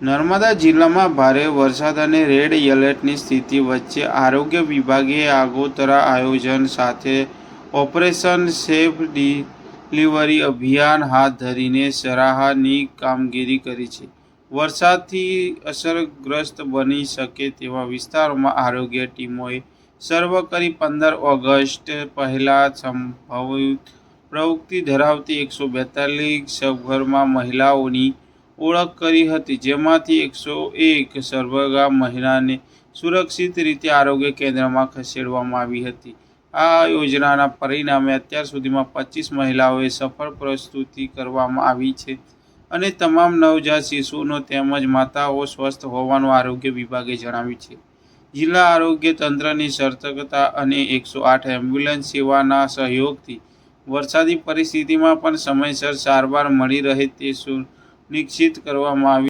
નર્મદા જિલ્લામાં ભારે વરસાદ અને રેડ એલર્ટની સ્થિતિ વચ્ચે આરોગ્ય વિભાગે આગોતરા આયોજન સાથે ઓપરેશન સેફ ડિલિવરી અભિયાન હાથ ધરીને સરાહનીય કામગીરી કરી છે. વરસાદથી અસરગ્રસ્ત બની શકે તેવા વિસ્તારોમાં આરોગ્ય ટીમોએ સર્વે કરી 15 ઓગસ્ટ પહેલાં સંભવિત પ્રવૃત્તિ ધરાવતી 142 સગર્ભા મહિલાઓની ઓળખ કરી હતી, જેમાંથી 101 સગર્ભા મહિલાને સુરક્ષિત રીતે આરોગ્ય કેન્દ્રમાં ખસેડવામાં આવી હતી. આ યોજનાના પરિણામે અત્યાર સુધીમાં 25 મહિલાઓની સફળ પ્રસૂતિ કરવામાં આવી છે અને તમામ નવજાત શિશુઓ તેમજ માતાઓ સ્વસ્થ હોવાનું આરોગ્ય વિભાગે જણાવ્યું છે. જિલ્લા આરોગ્ય તંત્રની સતર્કતા અને 108 એમ્બ્યુલન્સ સેવાના સહયોગથી વરસાદી પરિસ્થિતિમાં પણ સમયસર સારવાર મળી રહે તે સુનિશ્ચિત કરવામાં આવ્યું